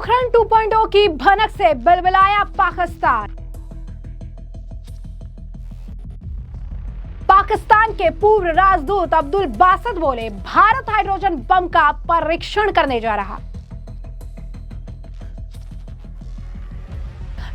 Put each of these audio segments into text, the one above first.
पोखरण 2.0 की भनक से बिलबिलाया पाकिस्तान। पाकिस्तान के पूर्व राजदूत अब्दुल बासित बोले, भारत हाइड्रोजन बम का परीक्षण करने जा रहा।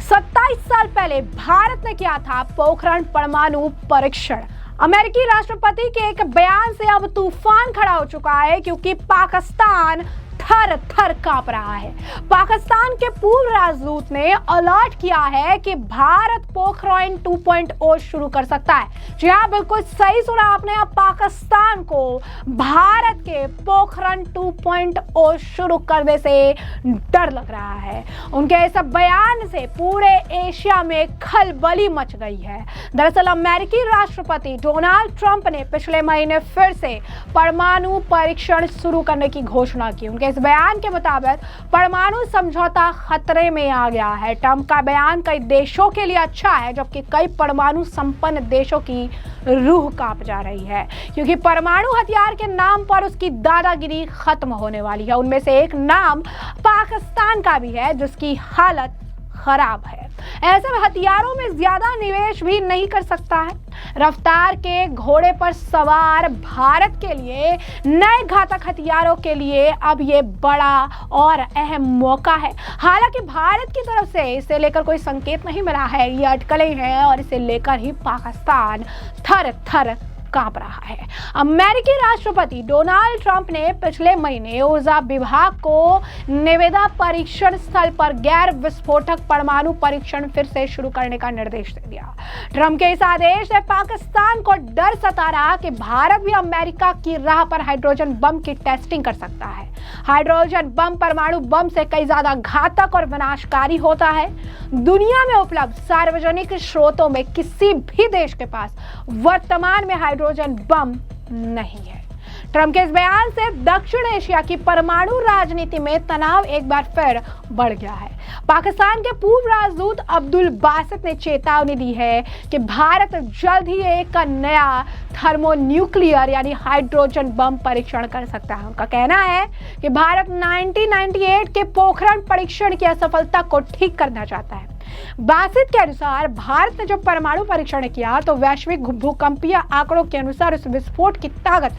27 साल पहले भारत ने किया था पोखरण परमाणु परीक्षण। अमेरिकी राष्ट्रपति के एक बयान से अब तूफान खड़ा हो चुका है, क्योंकि पाकिस्तान थर थर कांप रहा है। पाकिस्तान के पूर्व राजदूत ने अलर्ट किया है कि भारत पोखरण 2.0 शुरू कर सकता है। जी हाँ, बिल्कुल सही सुना आपने। अब पाकिस्तान को भारत के पोखरण 2.0 शुरू करने से डर लग रहा है। उनके इस बयान से पूरे एशिया में खलबली मच गई है। दरअसल अमेरिकी राष्ट्रपति डोनाल्ड ट्रंप ने पिछले महीने फिर से परमाणु परीक्षण शुरू करने की घोषणा की। उनके इस बयान के मुताबिक परमाणु समझौता खतरे में आ गया है। ट्रंप का बयान कई देशों के लिए अच्छा है, जबकि कई परमाणु संपन्न देशों की रूह कांप जा रही है, क्योंकि परमाणु हथियार के नाम पर उसकी दादागिरी खत्म होने वाली है। उनमें से एक नाम पाकिस्तान का भी है, जिसकी हालत खराब है। ऐसे में हथियारों में ज्यादा निवेश भी नहीं कर सकता है। रफ्तार के घोड़े पर सवार भारत के लिए नए घातक हथियारों के लिए अब ये बड़ा और अहम मौका है। हालांकि भारत की तरफ से इसे लेकर कोई संकेत नहीं मिला है, ये अटकलें हैं और इसे लेकर ही पाकिस्तान थर थर कांप रहा है। अमेरिकी राष्ट्रपति डोनाल्ड ट्रंप ने पिछले महीने ऊर्जा विभाग को नेवेदा परीक्षण स्थल पर गैर विस्फोटक परमाणु परीक्षण फिर से शुरू करने का निर्देश दे दिया। ट्रंप के इस आदेश से पाकिस्तान को डर सता रहा कि भारत भी अमेरिका की राह पर हाइड्रोजन बम की टेस्टिंग कर सकता है। हाइड्रोजन बम परमाणु बम से कई ज्यादा घातक और विनाशकारी होता है। दुनिया में उपलब्ध सार्वजनिक स्रोतों में किसी भी देश के पास वर्तमान में हाइड्रोजन बम नहीं है। ट्रंप के इस बयान से दक्षिण एशिया की परमाणु राजनीति में तनाव एक बार फिर बढ़ गया है। पाकिस्तान के पूर्व राजदूत अब्दुल बासित ने चेतावनी दी है कि भारत जल्द ही एक नया थर्मोन्यूक्लियर यानी हाइड्रोजन बम परीक्षण कर सकता है। उनका कहना है कि भारत 1998 के पोखरण परीक्षण की असफलता को ठीक करना चाहता है। बासित के अनुसार भारत ने जब परमाणु परीक्षण किया तो वैश्विक भूकंपीय आंकड़ों के अनुसार उस विस्फोट की ताकत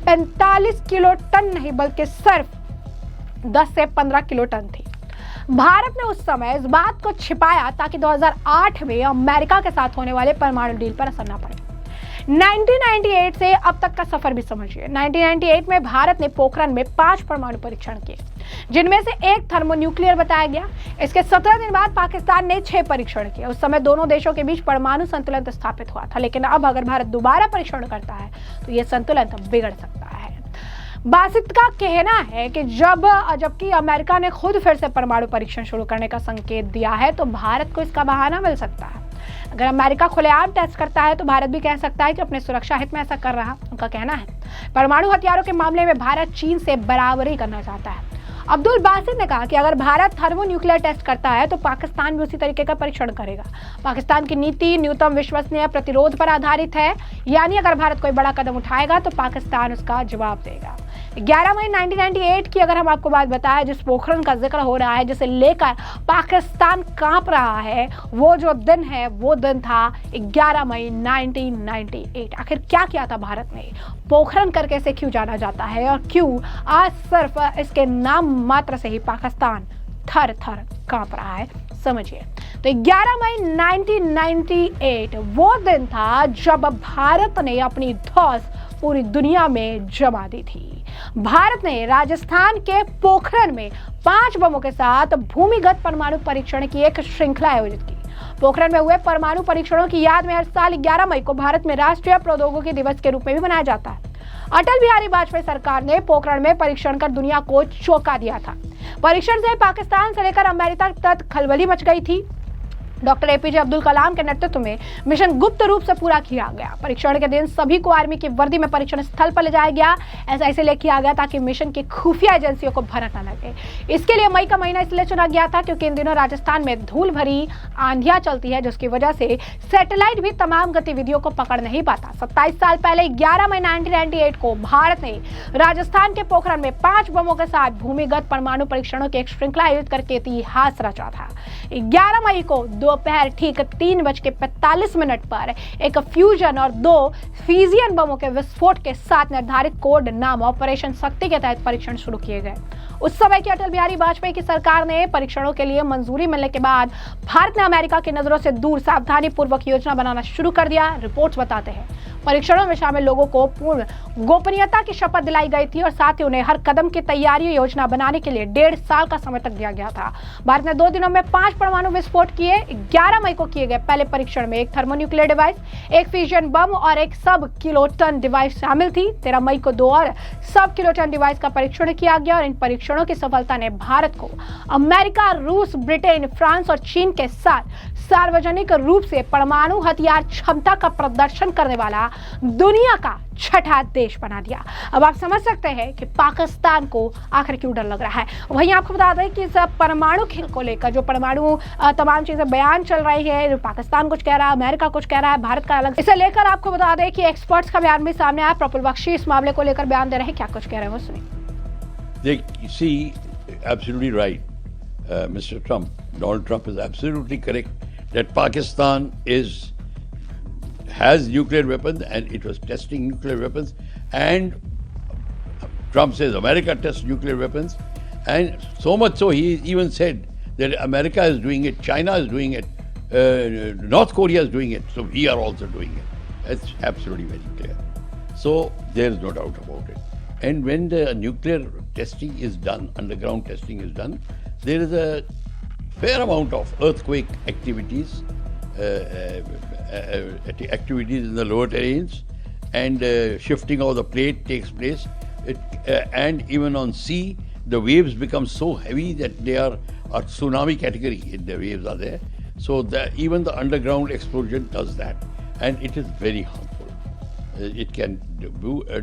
45 किलो टन नहीं बल्कि सिर्फ 10 से 15 किलो टन थी। भारत ने उस समय इस बात को छिपाया ताकि 2008 में अमेरिका के साथ होने वाले परमाणु डील पर असर न पड़े। 1998 से अब तक का सफर भी समझिए। 1998 में भारत ने पोखरण में 5 परमाणु परीक्षण किए, जिनमें से एक थर्मोन्यूक्लियर बताया गया। इसके 17 दिन बाद पाकिस्तान ने 6 परीक्षण किए। उस समय दोनों देशों के बीच परमाणु संतुलन स्थापित हुआ था, लेकिन अब अगर भारत दोबारा परीक्षण करता है तो यह संतुलन बिगड़ सकता है। बासित का कहना है कि जबकि अमेरिका ने खुद फिर से परमाणु परीक्षण शुरू करने का संकेत दिया है, तो भारत को इसका बहाना मिल सकता है। अगर अमेरिका खुलेआम टेस्ट करता है तो भारत भी कह सकता है कि अपने सुरक्षा हित में ऐसा कर रहा। उनका कहना है परमाणु हथियारों के मामले में भारत चीन से बराबरी करना चाहता है। अब्दुल बासित ने कहा कि अगर भारत थर्मोन्यूक्लियर टेस्ट करता है तो पाकिस्तान भी उसी तरीके का परीक्षण करेगा। पाकिस्तान की नीति न्यूनतम विश्वसनीय प्रतिरोध पर आधारित है, यानी अगर भारत कोई बड़ा कदम उठाएगा तो पाकिस्तान उसका जवाब देगा। 11 मई 1998 की अगर हम आपको बात बताएं, जिस पोखरण का जिक्र हो रहा है, जिसे लेकर पाकिस्तान कांप रहा है, वो जो दिन है वो दिन था 11 मई 1998। आखिर क्या किया था भारत ने? पोखरण करके इसे क्यों जाना जाता है और क्यों आज सिर्फ इसके नाम मात्र से ही पाकिस्तान थर थर कांप रहा है, समझिए। तो 11 मई 1998 वो दिन था जब भारत ने अपनी धौंस पूरी दुनिया में जमा दी थी। भारत ने राजस्थान के पोखरण में 5 बमों के साथ भूमिगत परमाणु परीक्षण की एक श्रृंखला आयोजित की। पोखरण में हुए परमाणु परीक्षणों की याद में हर साल 11 मई को भारत में राष्ट्रीय प्रौद्योगिकी दिवस के रूप में भी मनाया जाता है। अटल बिहारी वाजपेयी सरकार ने पोखरण में परीक्षण कर दुनिया को चौंका दिया था। परीक्षण से पाकिस्तान से लेकर अमेरिका तक खलबली मच गई थी। डॉक्टर एपीजे अब्दुल कलाम के नेतृत्व में मिशन गुप्त रूप से पूरा किया गया। परीक्षण के दिन सभी को आर्मी की वर्दी में परीक्षण स्थल पर ले जाया गया। ऐसा इसलिए किया गया ताकि मिशन की खुफिया एजेंसियों को भनक न लगे। इसके लिए मई का महीना इसलिए चुना गया था क्योंकि इन दिनों राजस्थान में धूल भरी आंधियां चलती है, जिसकी वजह से सैटेलाइट भी तमाम गतिविधियों को पकड़ नहीं पाता। 27 साल पहले 11 मई 1998 को भारत ने राजस्थान के पोखरण में 5 बमों के साथ भूमिगत परमाणु परीक्षणों की एक श्रृंखला आयोजित करके इतिहास रचा था। 11 मई को दोपहर ठीक 3:45 पर एक फ्यूजन और 2 फिजियन बमों के विस्फोट के साथ निर्धारित कोड नाम ऑपरेशन शक्ति के तहत परीक्षण शुरू किए गए। उस समय की अटल बिहारी वाजपेयी की सरकार ने परीक्षणों के लिए मंजूरी मिलने के बाद भारत ने अमेरिका की नजरों से दूर सावधानी पूर्वक योजना बनाना शुरू कर दिया। रिपोर्ट्स बताते हैं परीक्षणों में शामिल लोगों को पूर्ण गोपनीयता की शपथ दिलाई गई थी और साथ ही उन्हें हर कदम की तैयारी योजना बनाने के लिए 1.5 साल का समय तक दिया गया था। भारत ने 2 दिनों में 5 परमाणु विस्फोट किए। 11 मई को किए गए पहले परीक्षण में एक थर्मोन्यूक्लियर डिवाइस, एक फिजन बम और एक सब किलोटन डिवाइस शामिल थी। 13 मई को 2 और सब किलोटन डिवाइस का परीक्षण किया गया और इन परीक्षणों की सफलता ने भारत को अमेरिका, रूस, ब्रिटेन, फ्रांस और चीन के साथ सार्वजनिक रूप से परमाणु हथियार क्षमता का प्रदर्शन करने वाला दुनिया का छठा देश बना दिया। अब आप समझ सकते हैं कि पाकिस्तान को आखिर क्यों डर लग रहा है। वहीं आपको बता दें कि सब परमाणु खेल को लेकर जो परमाणु तमाम चीजें बयान चल रही है, पाकिस्तान कुछ कह रहा है, अमेरिका कुछ कह रहा है, भारत का अलग, इसे लेकर आपको बता दें कि एक्सपर्ट्स का बयान भी सामने आया। प्रफुल्ल बख्शी इस मामले को लेकर बयान दे रहे हैं, क्या कुछ कह रहे हैं वो सुनिए। See, absolutely right. Mr. Trump, Donald Trump is absolutely correct that Pakistan has nuclear weapons and it was testing nuclear weapons, and Trump says America tests nuclear weapons, and so much so he even said that America is doing it, China is doing it, North Korea is doing it, so we are also doing it. It's absolutely very clear. So there is no doubt about it. And when the nuclear testing is done, underground testing is done, there is a fair amount of earthquake activities, activities in the lower terrains, and shifting of the plate takes place. And even on sea, the waves become so heavy that they are a tsunami category. The waves are there. So even the underground explosion does that, and it is very harmful. It can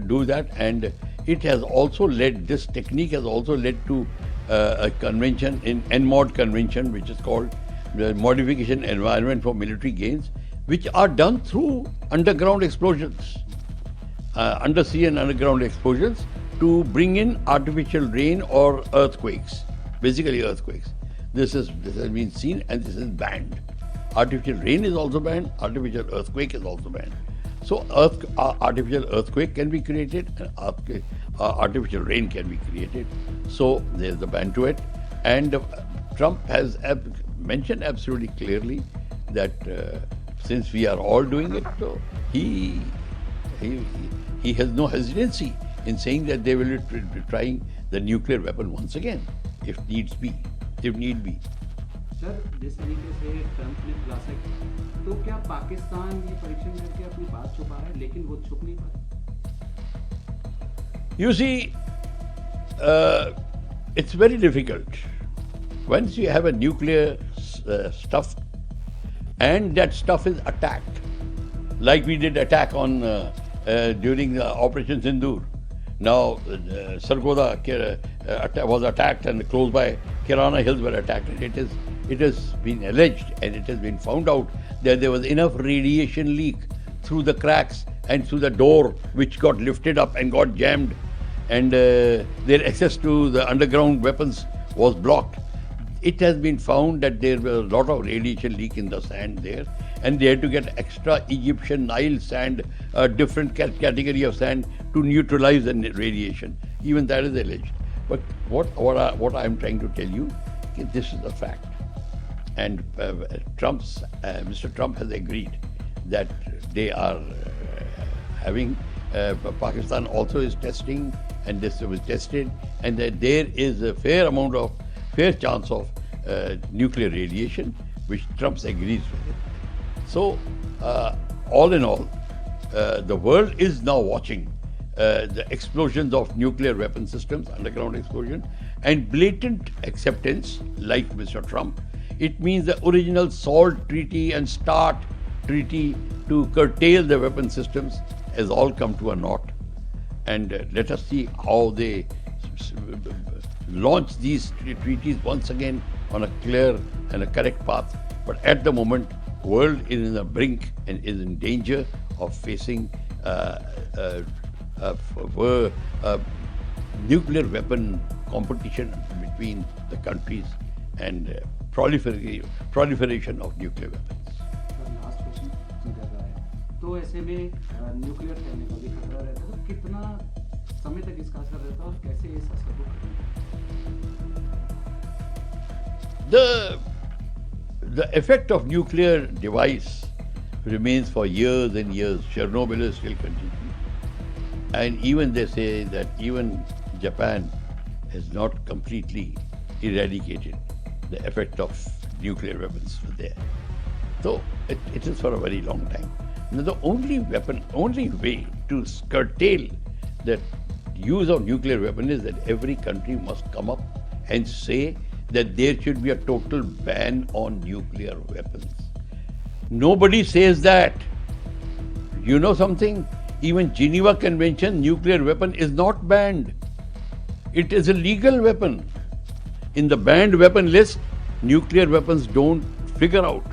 do that, and it has also led, this technique has also led to a convention in NMOD convention, which is called the Modification Environment for Military Gains, which are done through underground explosions, undersea and underground explosions, to bring in artificial rain or earthquakes, basically earthquakes. This has been seen and this is banned. Artificial rain is also banned, artificial earthquake is also banned. So artificial earthquake can be created and artificial rain can be created. So there's a ban to it. And Trump has mentioned absolutely clearly that since we are all doing it, so he has no hesitancy in saying that they will be trying the nuclear weapon once again, if need be. Sir, जिस तरीके से Trump ने खुलासा किया, तो क्या पाकिस्तान ये परीक्षण करके अपनी बात छुपा रहा है, लेकिन वो छुप नहीं पा रहा? You see, it's very difficult. Once you have a nuclear stuff and that stuff is attacked, like we did attack on during the Operation Sindoor. Now, Sargodha was attacked and close by Kirana Hills were attacked. It has been alleged and it has been found out that there was enough radiation leak through the cracks and through the door which got lifted up and got jammed, and their access to the underground weapons was blocked. It has been found that there was a lot of radiation leak in the sand there, and they had to get extra Egyptian Nile sand, a different category of sand, to neutralize the radiation. Even that is alleged. But what I am trying to tell you, this is a fact. And Mr. Trump has agreed that they are having, Pakistan also is testing, and this was tested, and that there is a fair chance of nuclear radiation, which Trump agrees with it. So, all in all, the world is now watching the explosions of nuclear weapon systems, underground explosion, and blatant acceptance, like Mr. Trump, It means the original SALT treaty and START treaty to curtail the weapon systems has all come to a naught. And let us see how they launch these treaties once again on a clear and a correct path. But at the moment, the world is in the brink and is in danger of facing nuclear weapon competition between the countries and proliferation of nuclear weapons. Last question कर रहा है, तो ऐसे में nuclear फैलने का भी खतरा रहता है, तो कितना समय तक इसका असर रहता है और कैसे इस असर को The effect of nuclear device remains for years and years. Chernobyl is still continuing. And even they say that even Japan has not completely eradicated the effect of nuclear weapons there. So it is for a very long time. Now the only way to curtail the use of nuclear weapon is that every country must come up and say that there should be a total ban on nuclear weapons. Nobody says that. You know something? Even Geneva Convention, nuclear weapon is not banned. It is a legal weapon. In the banned weapon list, nuclear weapons don't figure out.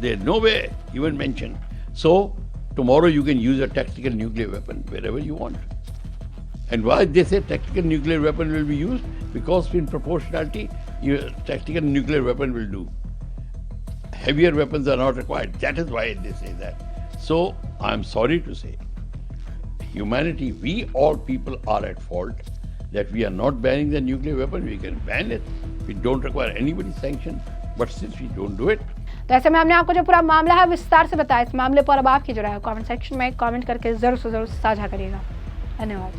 They're nowhere even mentioned. So, tomorrow you can use a tactical nuclear weapon wherever you want. And why they say tactical nuclear weapon will be used? Because in proportionality, tactical nuclear weapon will do. Heavier weapons are not required. That is why they say that. So, I'm sorry to say, humanity, we all people are at fault that we are not banning the nuclear weapon. We can ban it. We don't require anybody's sanction. But since we don't do it, तो ऐसे में हमने आपको जो पूरा मामला है विस्तार से बताया। इस मामले पर अब आपकी जो राय है कमेंट सेक्शन में कमेंट करके जरूर से जरूर साझा करिएगा। धन्यवाद।